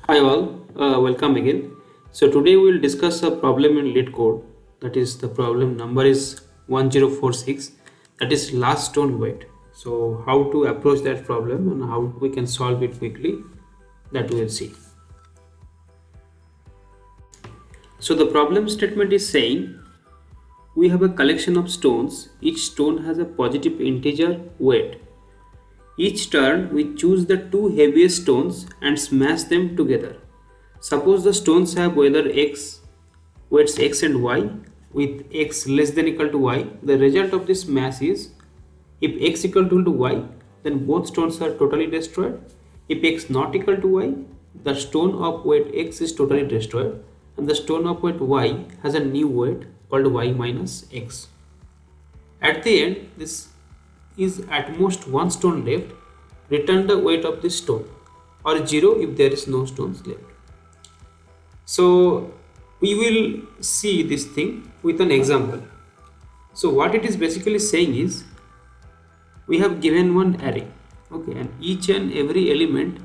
Hi all, welcome again. So today we will discuss a problem in lead code. That is the problem number is 1046. That is last stone weight. So how to approach that problem and how we can solve it quickly, that we will see. So the problem statement is saying we have a collection of stones. Each stone has a positive integer weight. Each turn we choose the two heaviest stones and smash them together. Suppose the stones have whether x weights x and y with x less than equal to y. The result of this mass is if x equal to y, then both stones are totally destroyed. If x not equal to y, the stone of weight x is totally destroyed and the stone of weight y has a new weight called y minus x. At the end, this is at most one stone left. Return the weight of this stone or 0 if there is no stones left. So we will see this thing with an example. So what it is basically saying is we have given one array, okay, and each and every element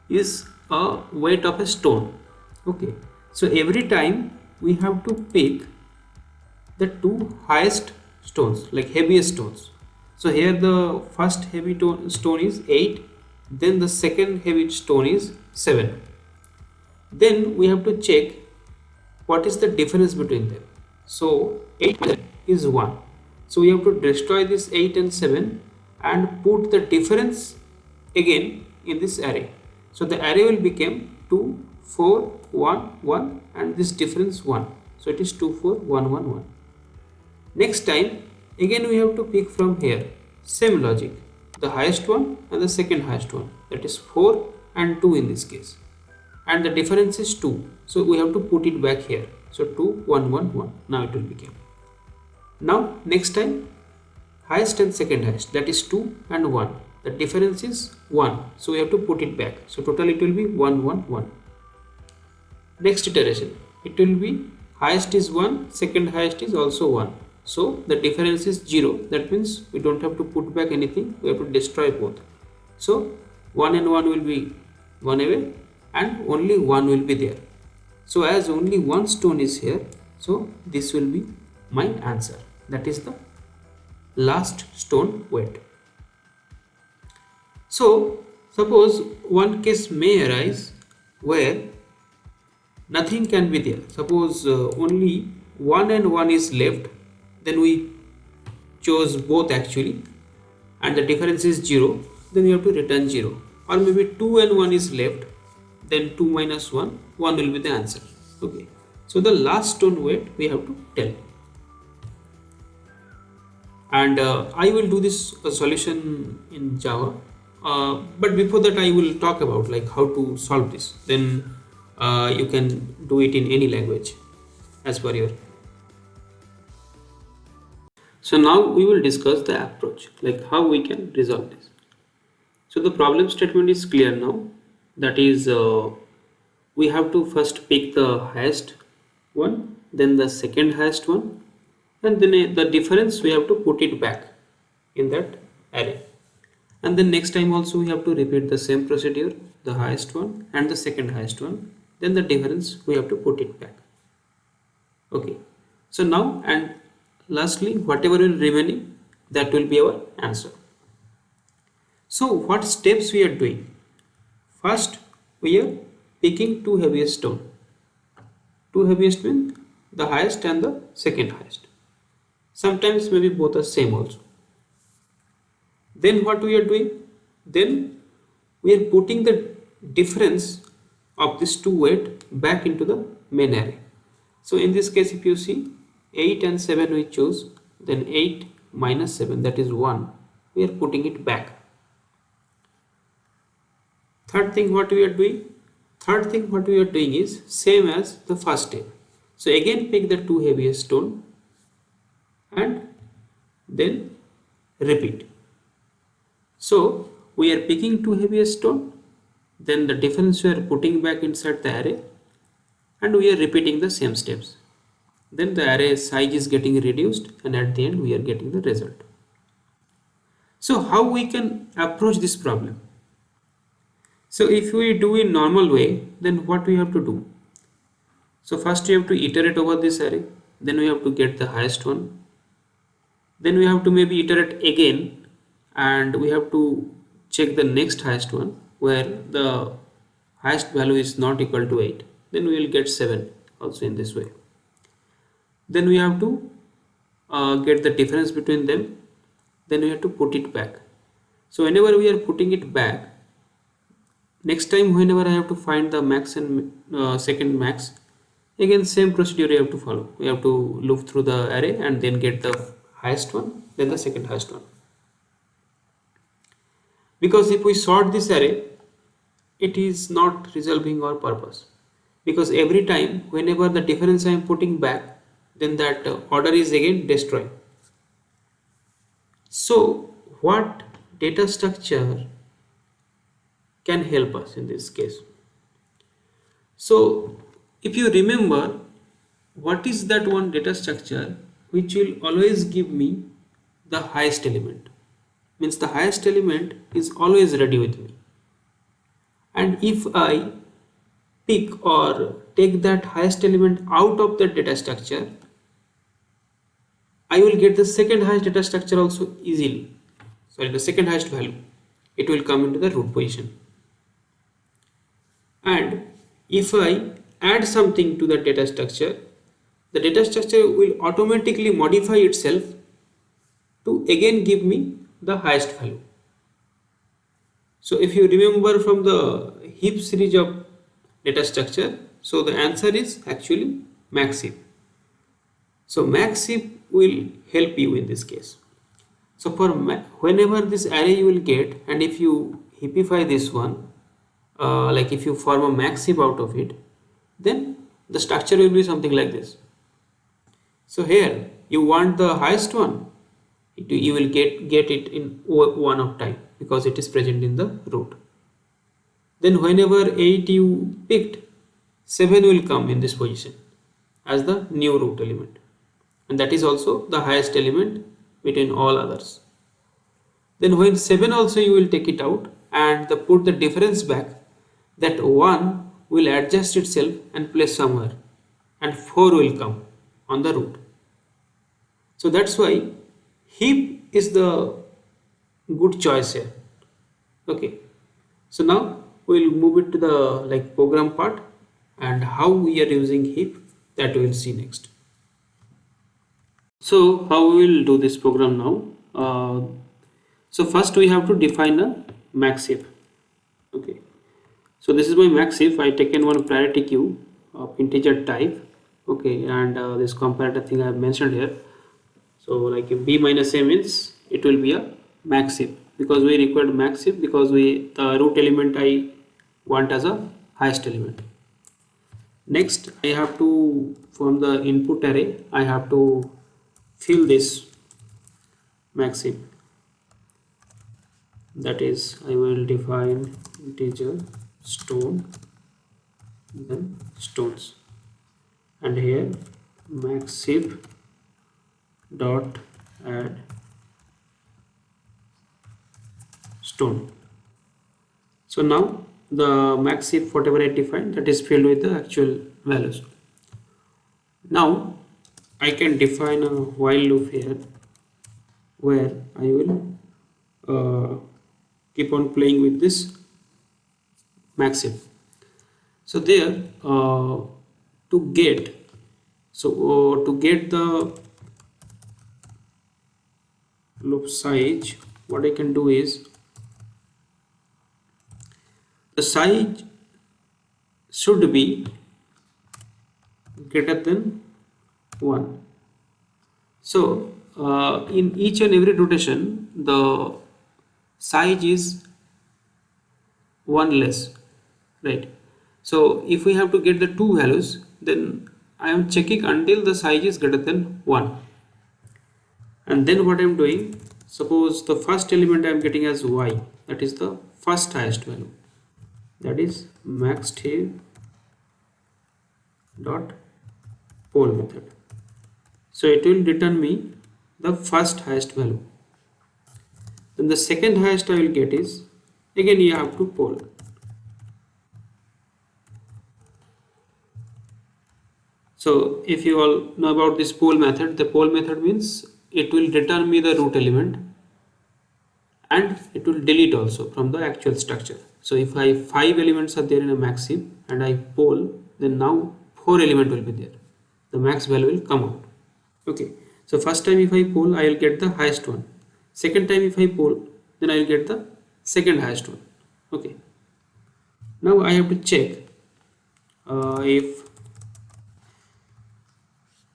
is a weight of a stone, okay. So every time we have to pick the two highest stones, like heaviest stones. So here the first heavy stone is 8, then the second heavy stone is 7. Then we have to check what is the difference between them. So 8 is 1. So we have to destroy this 8 and 7 and put the difference again in this array. So the array will become 2, 4, 1, 1 and this difference 1. So it is 2, 4, 1, 1, 1. Next time again we have to pick from here. Same logic. The highest one and the second highest one. That is 4 and 2 in this case. And the difference is 2. So we have to put it back here. So 2, 1, 1, 1. Now it will become. Now next time highest and second highest, that is 2 and 1. The difference is 1. So we have to put it back. So total it will be 1, 1, 1. Next iteration, it will be highest is 1, second highest is also 1. So the difference is 0. That means we don't have to put back anything. We have to destroy both. So 1 and 1 will be 1 away and only 1 will be there. So as only one stone is here, so this will be my answer. That is the last stone weight. So suppose one case may arise where nothing can be there. Suppose only 1 and 1 is left, then we chose both actually and the difference is 0, then we have to return 0. Or maybe 2 and 1 is left, then 2 minus 1, 1 will be the answer. Okay, so the last stone weight we have to tell. And I will do this solution in Java, but before that I will talk about like how to solve this. Then you can do it in any language as per your. So now we will discuss the approach, like how we can resolve this. So the problem statement is clear now. That is, we have to first pick the highest one, then the second highest one, and then the difference we have to put it back in that array. And then next time also we have to repeat the same procedure, the highest one and the second highest one, then the difference we have to put it back. Okay, so now and lastly whatever will remaining, that will be our answer. So what steps we are doing? First we are picking two heaviest stone. Two heaviest means the highest and the second highest. Sometimes maybe both are same also. Then what we are doing? Then we are putting the difference of this two weight back into the main array. So in this case if you see 8 and 7 we choose, then 8 minus 7, that is 1, we are putting it back. Third thing what we are doing? Third thing what we are doing is same as the first step. So again pick the two heaviest stone and then repeat. So we are picking two heaviest stone, then the difference we are putting back inside the array and we are repeating the same steps. Then the array size is getting reduced and at the end we are getting the result. So how we can approach this problem? So if we do in normal way, then what we have to do? So first we have to iterate over this array, then we have to get the highest one, then we have to maybe iterate again, and we have to check the next highest one where the highest value is not equal to 8, then we will get 7 also in this way. Then we have to get the difference between them, then we have to put it back. So whenever we are putting it back, next time whenever I have to find the max and second max, again same procedure you have to follow. We have to loop through the array and then get the highest one, then the second highest one. Because if we sort this array, it is not resolving our purpose, because every time whenever the difference I am putting back, then that order is again destroyed. So what data structure can help us in this case? So if you remember, what is that one data structure which will always give me the highest element? Means the highest element is always ready with me, and if I pick or take that highest element out of the data structure, I will get the second highest data structure also easily. Sorry, the second highest value, it will come into the root position. And if I add something to the data structure, the data structure will automatically modify itself to again give me the highest value. So if you remember from the heap series of data structure, so the answer is actually max heap. So max heap will help you in this case. So for whenever this array you will get, and if you heapify this one, like if you form a max heap out of it, then the structure will be something like this. So here you want the highest one, you will get it in one of time because it is present in the root. Then whenever 8 you picked, 7 will come in this position as the new root element, and that is also the highest element between all others. Then when 7 also you will take it out and put the difference back, that 1 will adjust itself and place somewhere, and 4 will come on the root. So that's why heap is the good choice here. Okay, so now we will move it to the program part, and how we are using heap, that we will see next. So how we will do this program now? So first we have to define a max heap. Okay, so this is my max heap. I taken one priority queue of integer type. Okay, and this comparator thing I have mentioned here. So like if b minus a means it will be a max heap, because we required max heap because the root element I want as a highest element. Next I have to, from the input array, I have to fill this max heap. That is, I will define integer stone, then stones, and here max heap dot add stone. So now the max heap whatever I defined, that is filled with the actual values. Now I can define a while loop here where I will keep on playing with this max heap. So there to get the loop size, what I can do is, the size should be greater than 1. So in each and every rotation the size is 1 less, right? So if we have to get the two values, then I am checking until the size is greater than 1. And then what I am doing, suppose the first element I am getting as y, that is the first highest value, that is max heap dot poll method. So it will return me the first highest value. Then the second highest I will get is, again you have to poll. So if you all know about this poll method, the poll method means it will return me the root element and it will delete also from the actual structure. So if I 5 elements are there in a max heap and I poll, then now 4 elements will be there. The max value will come out. Okay. So first time if I poll, I will get the highest one. Second time if I poll, then I will get the second highest one. Okay. Now I have to check if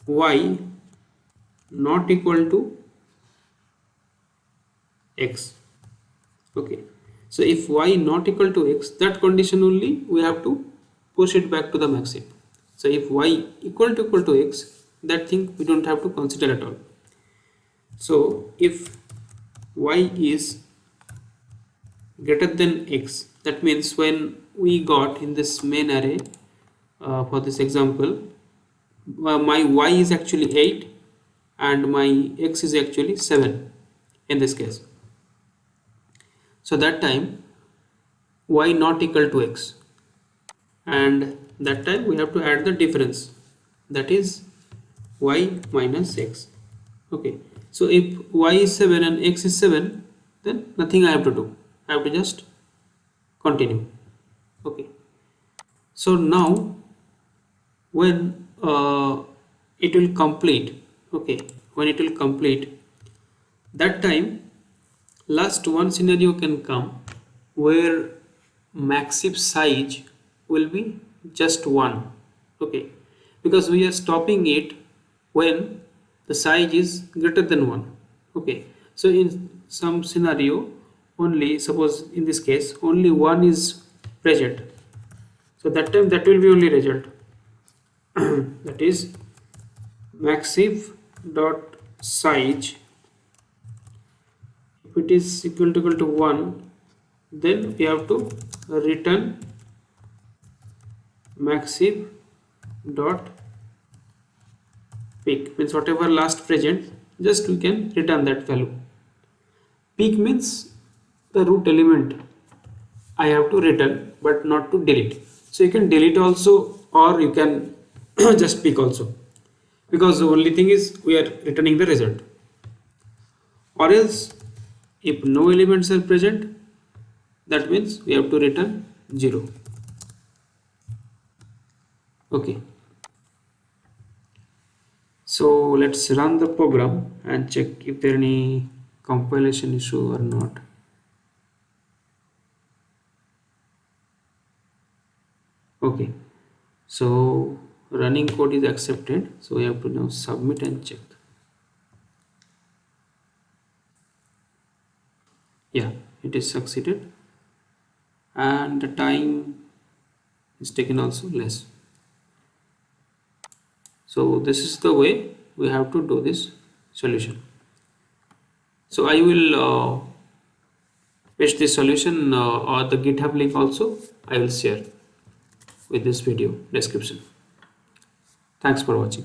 y not equal to x. Okay, so if y not equal to x, that condition only we have to push it back to the max heap. So if y equal to x, that thing we don't have to consider at all. So if y is greater than x, that means when we got in this main array, for this example, my y is actually 8 and my x is actually 7 in this case. So that time y not equal to x, and that time we have to add the difference, that is y minus x. Okay, so if y is 7 and x is 7, then nothing I have to do, I have to just continue. Okay, so now when it will complete, okay, when it will complete, that time last one scenario can come where max heap size will be just 1. Okay, because we are stopping it when the size is greater than 1. Okay, so in some scenario only, suppose in this case only 1 is present, so that time that will be only result that is max heap dot size, if it is equal to 1, then we have to return max heap dot peak, means whatever last present, just we can return that value. Peak means the root element I have to return but not to delete. So you can delete also, or you can just peak also, because the only thing is we are returning the result. Or else if no elements are present, that means we have to return 0. Okay, so let's run the program and check if there are any compilation issue or not. Okay, so running code is accepted, so we have to now submit and check. Yeah, it is succeeded, and the time is taken also less. So this is the way we have to do this solution. So I will paste the solution or the GitHub link also I will share with this video description. Thanks for watching.